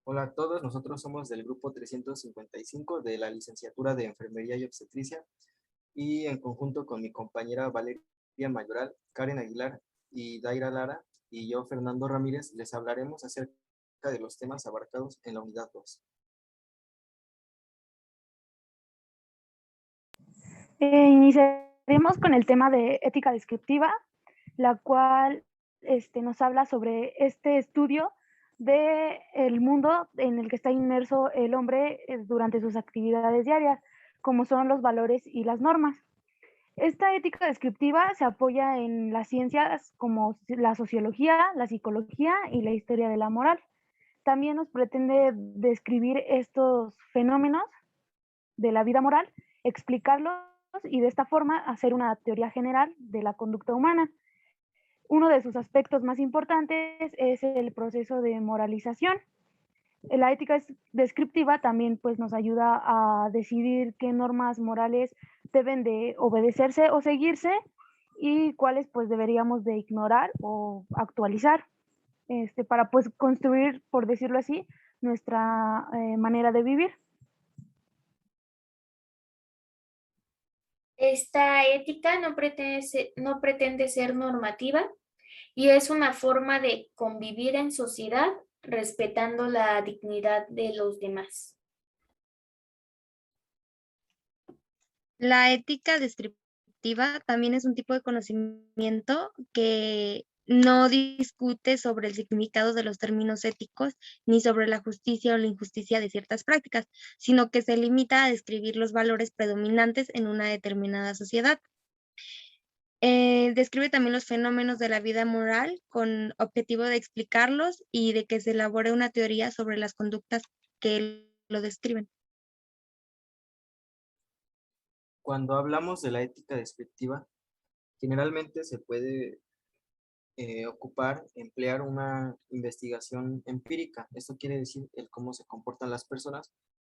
Hola a todos, nosotros somos del grupo 355 de la licenciatura de Enfermería y Obstetricia y en conjunto con mi compañera Valeria Mayoral, Karen Aguilar y Daira Lara y yo, Fernando Ramírez, les hablaremos acerca de los temas abarcados en la unidad 2. Iniciaremos con el tema de ética descriptiva, la cual nos habla sobre este estudio del mundo en el que está inmerso el hombre durante sus actividades diarias, como son los valores y las normas. Esta ética descriptiva se apoya en las ciencias como la sociología, la psicología y la historia de la moral. También nos pretende describir estos fenómenos de la vida moral, explicarlos y de esta forma hacer una teoría general de la conducta humana. Uno de sus aspectos más importantes es el proceso de moralización. La ética descriptiva también pues, nos ayuda a decidir qué normas morales deben de obedecerse o seguirse y cuáles pues deberíamos de ignorar o actualizar para pues construir, por decirlo así, nuestra manera de vivir. Esta ética no pretende ser normativa y es una forma de convivir en sociedad respetando la dignidad de los demás. La ética descriptiva también es un tipo de conocimiento que no discute sobre el significado de los términos éticos ni sobre la justicia o la injusticia de ciertas prácticas, sino que se limita a describir los valores predominantes en una determinada sociedad. Describe también los fenómenos de la vida moral con objetivo de explicarlos y de que se elabore una teoría sobre las conductas que lo describen. Cuando hablamos de la ética descriptiva, generalmente se puede emplear una investigación empírica. Esto quiere decir el cómo se comportan las personas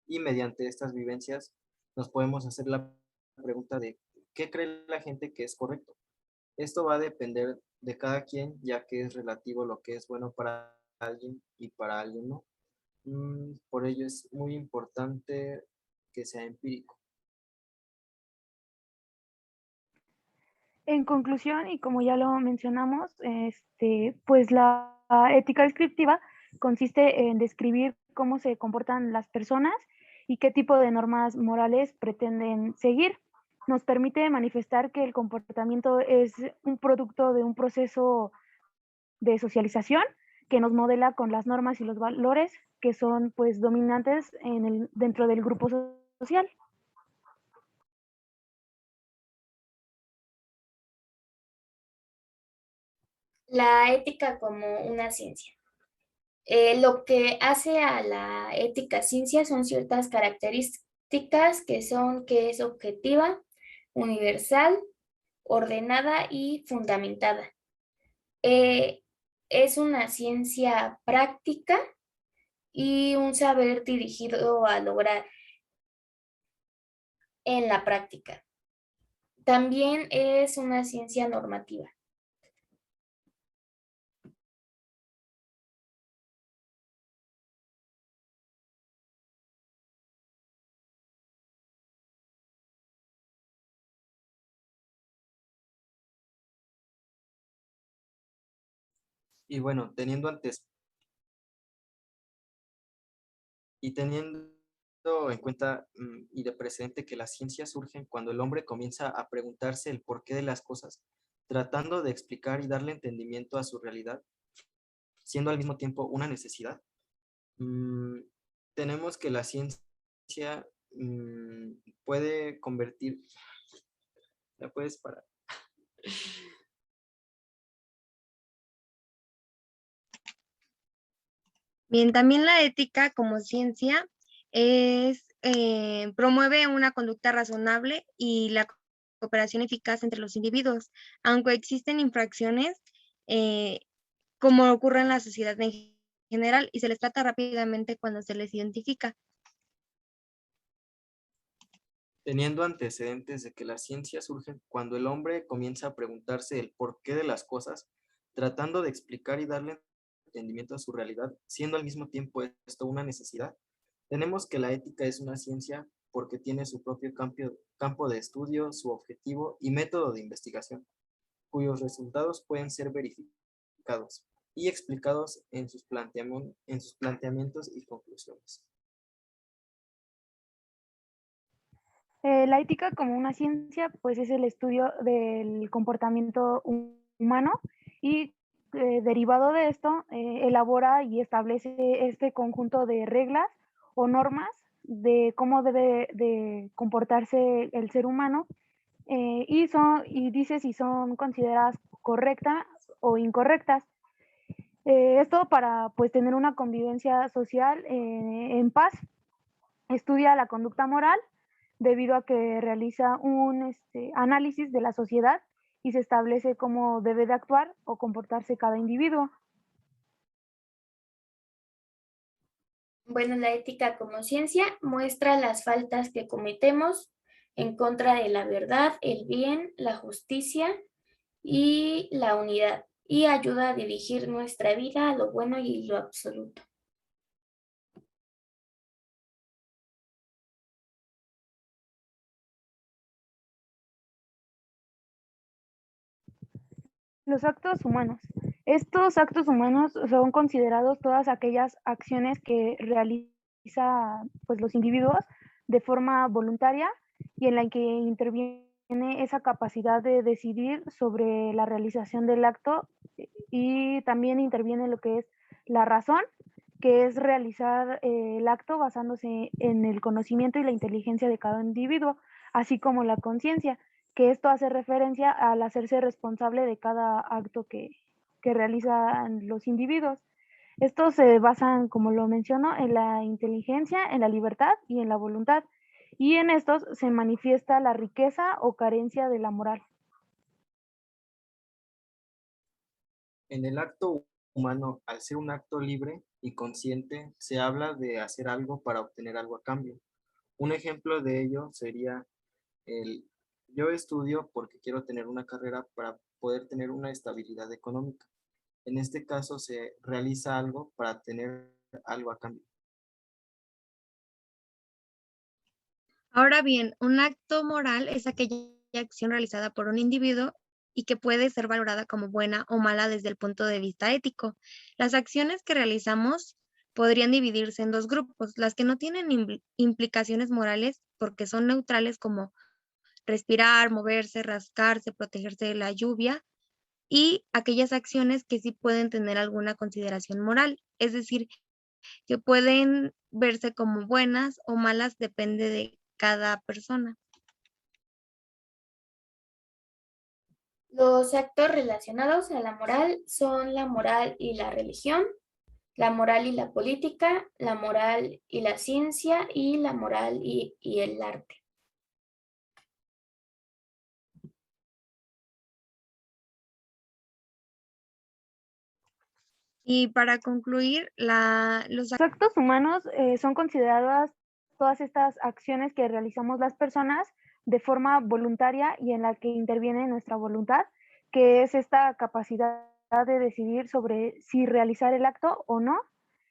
y mediante estas vivencias nos podemos hacer la pregunta de ¿qué cree la gente que es correcto? Esto va a depender de cada quien, ya que es relativo lo que es bueno para alguien y para alguien no. Por ello es muy importante que sea empírico. En conclusión, y como ya lo mencionamos, pues la ética descriptiva consiste en describir cómo se comportan las personas y qué tipo de normas morales pretenden seguir. Nos permite manifestar que el comportamiento es un producto de un proceso de socialización que nos modela con las normas y los valores que son pues dominantes dentro del grupo social. La ética como una ciencia. Lo que hace a la ética ciencia son ciertas características que es objetiva, universal, ordenada y fundamentada. Eh, es una ciencia práctica y un saber dirigido a lograr en la práctica. También es una ciencia normativa. Y bueno, teniendo en cuenta y de presente que las ciencias surgen cuando el hombre comienza a preguntarse el porqué de las cosas, tratando de explicar y darle entendimiento a su realidad, siendo al mismo tiempo una necesidad. Mm, tenemos que la ciencia puede convertir, la puedes parar. Bien, también la ética como ciencia promueve una conducta razonable y la cooperación eficaz entre los individuos, aunque existen infracciones eh, como ocurre en la sociedad en general y se les trata rápidamente cuando se les identifica. Teniendo antecedentes de que las ciencias surgen cuando el hombre comienza a preguntarse el porqué de las cosas, tratando de explicar y darle entendimiento de su realidad, siendo al mismo tiempo esto una necesidad. Tenemos que la ética es una ciencia porque tiene su propio campo de estudio, su objetivo y método de investigación, cuyos resultados pueden ser verificados y explicados en sus planteamientos y conclusiones. La ética como una ciencia, pues es el estudio del comportamiento humano y derivado de esto, elabora y establece este conjunto de reglas o normas de cómo debe de comportarse el ser humano y dice si son consideradas correctas o incorrectas. Esto para pues tener una convivencia social en paz. Estudia la conducta moral debido a que realiza un análisis de la sociedad y se establece cómo debe de actuar o comportarse cada individuo. Bueno, la ética como ciencia muestra las faltas que cometemos en contra de la verdad, el bien, la justicia y la unidad, y ayuda a dirigir nuestra vida a lo bueno y lo absoluto. Los actos humanos. Estos actos humanos son considerados todas aquellas acciones que realizan pues, los individuos de forma voluntaria y en la que interviene esa capacidad de decidir sobre la realización del acto y también interviene lo que es la razón, que es realizar el acto basándose en el conocimiento y la inteligencia de cada individuo, así como la conciencia, que esto hace referencia al hacerse responsable de cada acto que realizan los individuos. Estos se basan, como lo menciono, en la inteligencia, en la libertad y en la voluntad, y en estos se manifiesta la riqueza o carencia de la moral. En el acto humano, al ser un acto libre y consciente, se habla de hacer algo para obtener algo a cambio. Un ejemplo de ello sería el yo estudio porque quiero tener una carrera para poder tener una estabilidad económica. En este caso se realiza algo para tener algo a cambio. Ahora bien, un acto moral es aquella acción realizada por un individuo y que puede ser valorada como buena o mala desde el punto de vista ético. Las acciones que realizamos podrían dividirse en dos grupos, las que no tienen implicaciones morales porque son neutrales como respirar, moverse, rascarse, protegerse de la lluvia, y aquellas acciones que sí pueden tener alguna consideración moral, es decir, que pueden verse como buenas o malas, depende de cada persona. Los actos relacionados a la moral son la moral y la religión, la moral y la política, la moral y la ciencia y la moral y el arte. Y para concluir, Los actos humanos son consideradas todas estas acciones que realizamos las personas de forma voluntaria y en la que interviene nuestra voluntad, que es esta capacidad de decidir sobre si realizar el acto o no,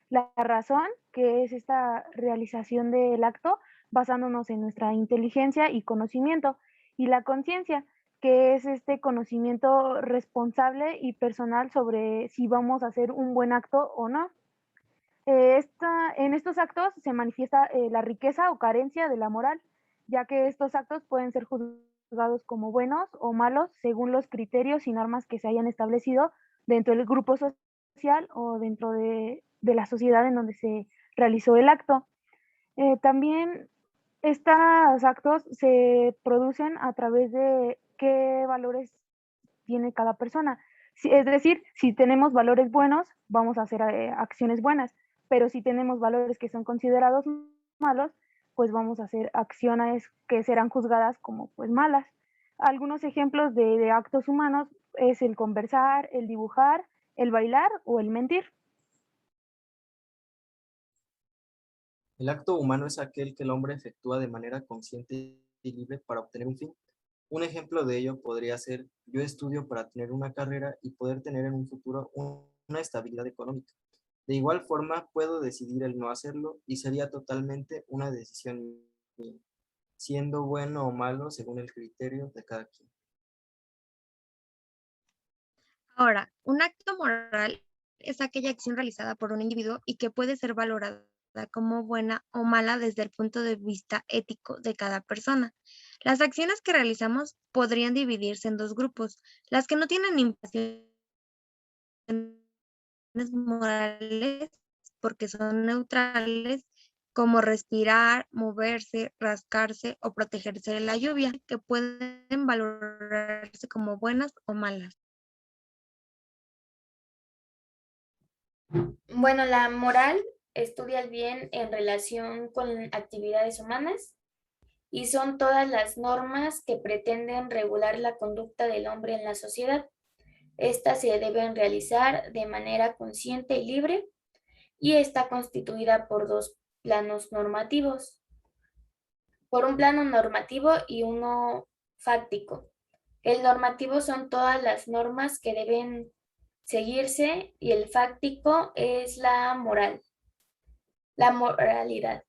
la razón, que es esta realización del acto basándonos en nuestra inteligencia y conocimiento, y la conciencia, que es este conocimiento responsable y personal sobre si vamos a hacer un buen acto o no. En estos actos se manifiesta la riqueza o carencia de la moral, ya que estos actos pueden ser juzgados como buenos o malos según los criterios y normas que se hayan establecido dentro del grupo social o dentro de la sociedad en donde se realizó el acto. También estos actos se producen a través de qué valores tiene cada persona. Es decir, si tenemos valores buenos, vamos a hacer acciones buenas, pero si tenemos valores que son considerados malos, pues vamos a hacer acciones que serán juzgadas como pues malas. Algunos ejemplos de actos humanos es el conversar, el dibujar, el bailar o el mentir. El acto humano es aquel que el hombre efectúa de manera consciente y libre para obtener un fin. Un ejemplo de ello podría ser: yo estudio para tener una carrera y poder tener en un futuro una estabilidad económica. De igual forma, puedo decidir el no hacerlo y sería totalmente una decisión mía, siendo bueno o malo según el criterio de cada quien. Ahora, un acto moral es aquella acción realizada por un individuo y que puede ser valorada como buena o mala desde el punto de vista ético de cada persona. Las acciones que realizamos podrían dividirse en dos grupos: las que no tienen implicaciones morales porque son neutrales, como respirar, moverse, rascarse o protegerse de la lluvia, que pueden valorarse como buenas o malas. Bueno, la moral estudia el bien en relación con actividades humanas y son todas las normas que pretenden regular la conducta del hombre en la sociedad. Estas se deben realizar de manera consciente y libre y está constituida por dos planos normativos, por un plano normativo y uno fáctico. El normativo son todas las normas que deben seguirse y el fáctico es la moral, la moralidad.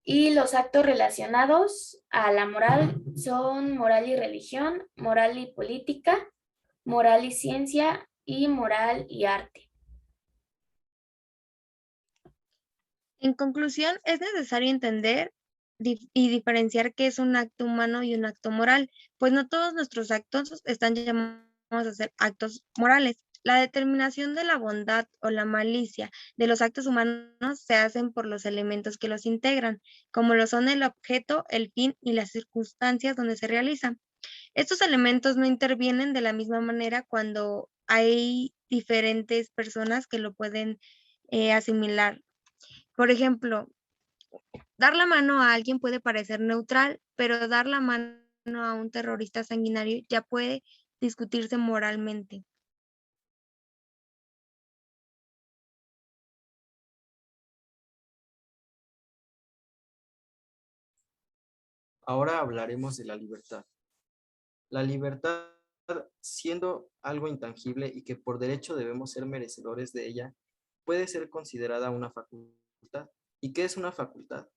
Y los actos relacionados a la moral son moral y religión, moral y política, moral y ciencia y moral y arte. En conclusión, es necesario entender y diferenciar qué es un acto humano y un acto moral, pues no todos nuestros actos están llamados a ser actos morales. La determinación de la bondad o la malicia de los actos humanos se hacen por los elementos que los integran, como lo son el objeto, el fin y las circunstancias donde se realizan. Estos elementos no intervienen de la misma manera cuando hay diferentes personas que lo pueden asimilar. Por ejemplo, dar la mano a alguien puede parecer neutral, pero dar la mano a un terrorista sanguinario ya puede discutirse moralmente. Ahora hablaremos de la libertad. La libertad, siendo algo intangible y que por derecho debemos ser merecedores de ella, puede ser considerada una facultad. ¿Y qué es una facultad?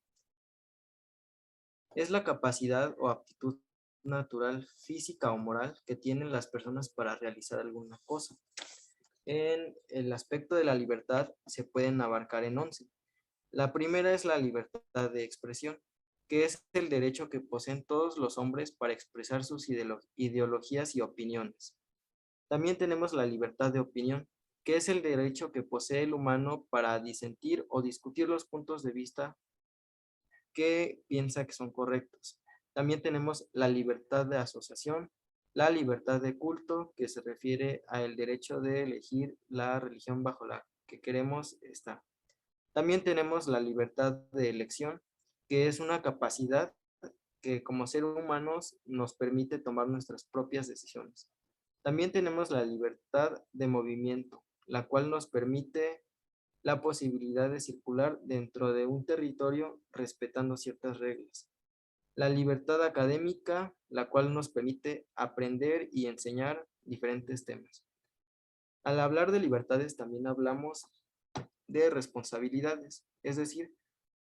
Es la capacidad o aptitud natural, física o moral que tienen las personas para realizar alguna cosa. En el aspecto de la libertad se pueden abarcar en 11. La primera es la libertad de expresión, que es el derecho que poseen todos los hombres para expresar sus ideologías y opiniones. También tenemos la libertad de opinión, que es el derecho que posee el humano para disentir o discutir los puntos de vista que piensa que son correctos. También tenemos la libertad de asociación, la libertad de culto, que se refiere al derecho de elegir la religión bajo la que queremos estar. También tenemos la libertad de elección, que es una capacidad que como seres humanos nos permite tomar nuestras propias decisiones. También tenemos la libertad de movimiento, la cual nos permite la posibilidad de circular dentro de un territorio respetando ciertas reglas. La libertad académica, la cual nos permite aprender y enseñar diferentes temas. Al hablar de libertades también hablamos de responsabilidades, es decir,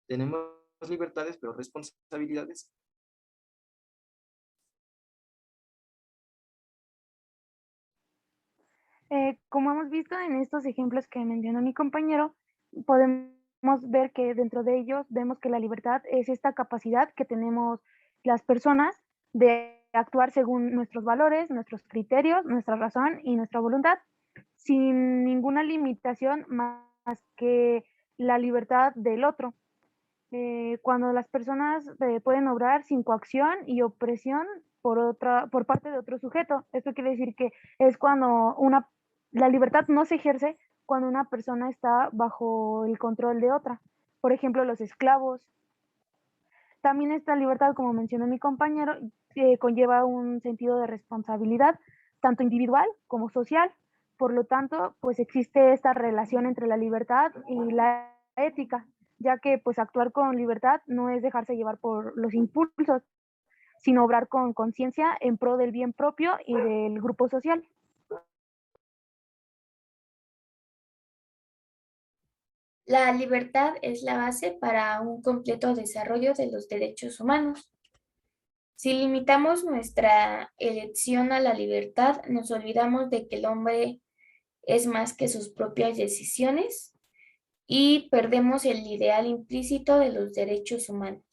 tenemos libertades pero responsabilidades. Como hemos visto en estos ejemplos que mencionó mi compañero, podemos ver que dentro de ellos vemos que la libertad es esta capacidad que tenemos las personas de actuar según nuestros valores, nuestros criterios, nuestra razón y nuestra voluntad, sin ninguna limitación más que la libertad del otro. Cuando las personas pueden obrar sin coacción y opresión por parte de otro sujeto. Esto quiere decir que es cuando la libertad no se ejerce cuando una persona está bajo el control de otra. Por ejemplo, los esclavos. También esta libertad, como mencionó mi compañero, conlleva un sentido de responsabilidad, tanto individual como social. Por lo tanto, pues existe esta relación entre la libertad y la ética, ya que pues actuar con libertad no es dejarse llevar por los impulsos, sino obrar con conciencia en pro del bien propio y del grupo social. La libertad es la base para un completo desarrollo de los derechos humanos. Si limitamos nuestra elección a la libertad, nos olvidamos de que el hombre es más que sus propias decisiones y perdemos el ideal implícito de los derechos humanos.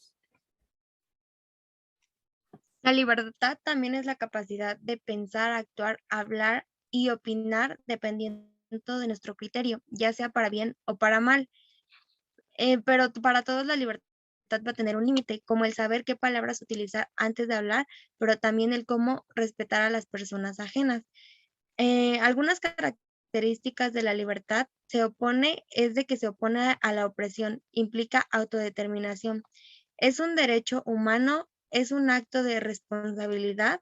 La libertad también es la capacidad de pensar, actuar, hablar y opinar dependiendo de nuestro criterio, ya sea para bien o para mal. Pero para todos la libertad va a tener un límite, como el saber qué palabras utilizar antes de hablar, pero también el cómo respetar a las personas ajenas. Algunas características de la libertad es de que se opone a la opresión, implica autodeterminación. Es un derecho humano, es un acto de responsabilidad,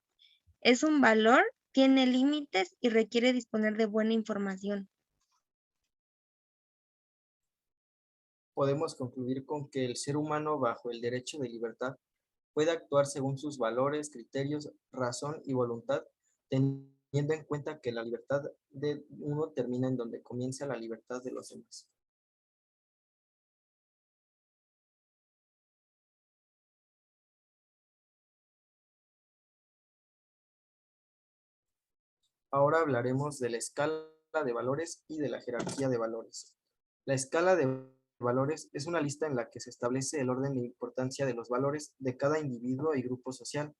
es un valor, tiene límites y requiere disponer de buena información. Podemos concluir con que el ser humano, bajo el derecho de libertad, puede actuar según sus valores, criterios, razón y voluntad, teniendo en cuenta que la libertad de uno termina en donde comienza la libertad de los demás. Ahora hablaremos de la escala de valores y de la jerarquía de valores. La escala de valores es una lista en la que se establece el orden de importancia de los valores de cada individuo y grupo social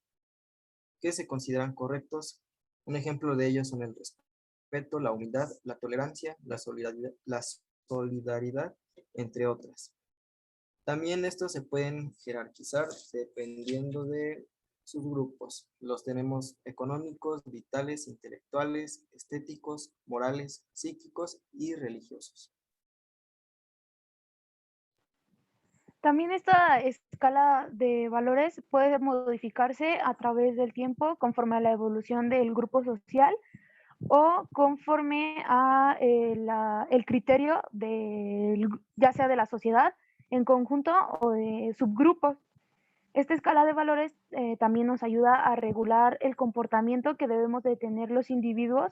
que se consideran correctos. Un ejemplo de ellos son el respeto, la humildad, la tolerancia, la solidaridad, entre otras. También estos se pueden jerarquizar dependiendo de sus grupos. Los tenemos económicos, vitales, intelectuales, estéticos, morales, psíquicos y religiosos. También esta escala de valores puede modificarse a través del tiempo conforme a la evolución del grupo social o conforme a el criterio ya sea de la sociedad en conjunto o de subgrupos. Esta escala de valores también nos ayuda a regular el comportamiento que debemos de tener los individuos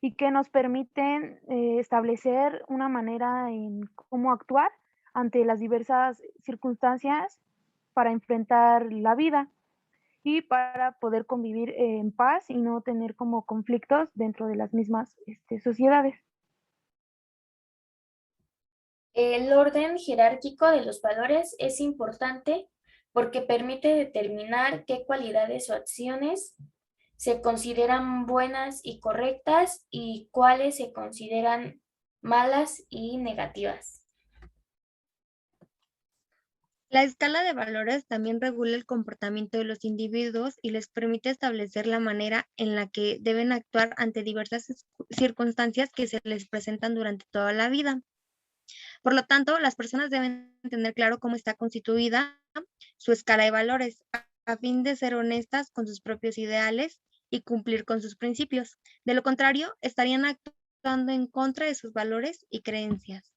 y que nos permiten establecer una manera en cómo actuar ante las diversas circunstancias para enfrentar la vida y para poder convivir en paz y no tener como conflictos dentro de las mismas sociedades. El orden jerárquico de los valores es importante porque permite determinar qué cualidades o acciones se consideran buenas y correctas y cuáles se consideran malas y negativas. La escala de valores también regula el comportamiento de los individuos y les permite establecer la manera en la que deben actuar ante diversas circunstancias que se les presentan durante toda la vida. Por lo tanto, las personas deben tener claro cómo está constituida su escala de valores a fin de ser honestas con sus propios ideales y cumplir con sus principios. De lo contrario, estarían actuando en contra de sus valores y creencias.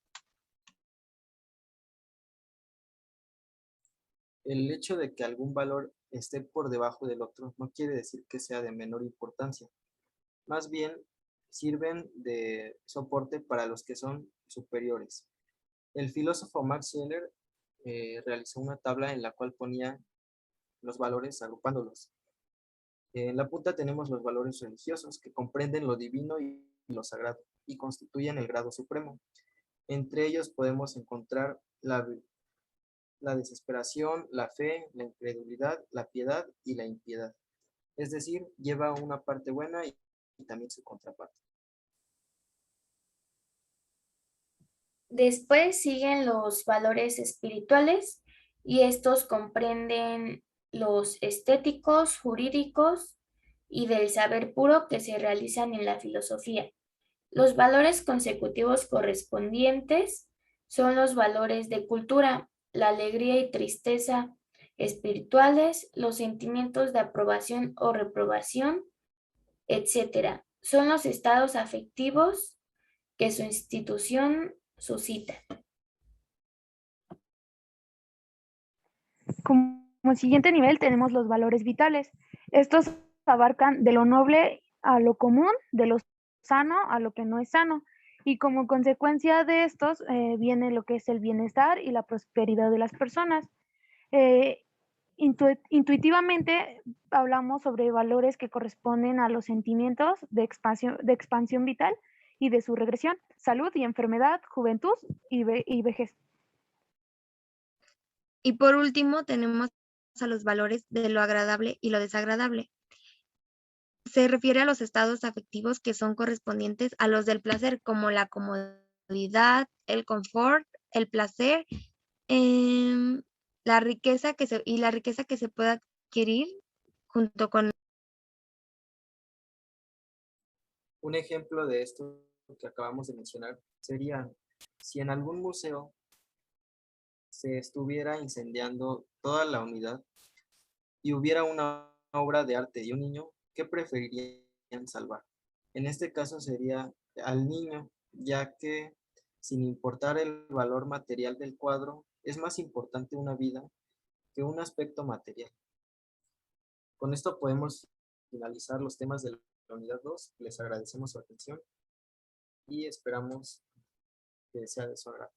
El hecho de que algún valor esté por debajo del otro no quiere decir que sea de menor importancia. Más bien, sirven de soporte para los que son superiores. El filósofo Max Scheler realizó una tabla en la cual ponía los valores agrupándolos. En la punta tenemos los valores religiosos que comprenden lo divino y lo sagrado y constituyen el grado supremo. Entre ellos podemos encontrar la desesperación, la fe, la incredulidad, la piedad y la impiedad. Es decir, lleva una parte buena y también su contraparte. Después siguen los valores espirituales y estos comprenden los estéticos, jurídicos y del saber puro que se realizan en la filosofía. Los valores consecutivos correspondientes son los valores de cultura, la alegría y tristeza espirituales, los sentimientos de aprobación o reprobación, etc. Son los estados afectivos que su institución suscita. Como siguiente nivel tenemos los valores vitales. Estos abarcan de lo noble a lo común, de lo sano a lo que no es sano. Y como consecuencia de estos viene lo que es el bienestar y la prosperidad de las personas. Eh, Intuitivamente hablamos sobre valores que corresponden a los sentimientos de expansión vital y de su regresión, salud y enfermedad, juventud y vejez. Y por último, tenemos a los valores de lo agradable y lo desagradable. Se refiere a los estados afectivos que son correspondientes a los del placer, como la comodidad, el confort, el placer, la riqueza la riqueza que se puede adquirir junto con... Un ejemplo de esto que acabamos de mencionar sería si en algún museo se estuviera incendiando toda la unidad y hubiera una obra de arte y un niño, ¿qué preferirían salvar? En este caso sería al niño, ya que sin importar el valor material del cuadro, es más importante una vida que un aspecto material. Con esto podemos finalizar los temas de la unidad 2. Les agradecemos su atención y esperamos que sea de su agrado.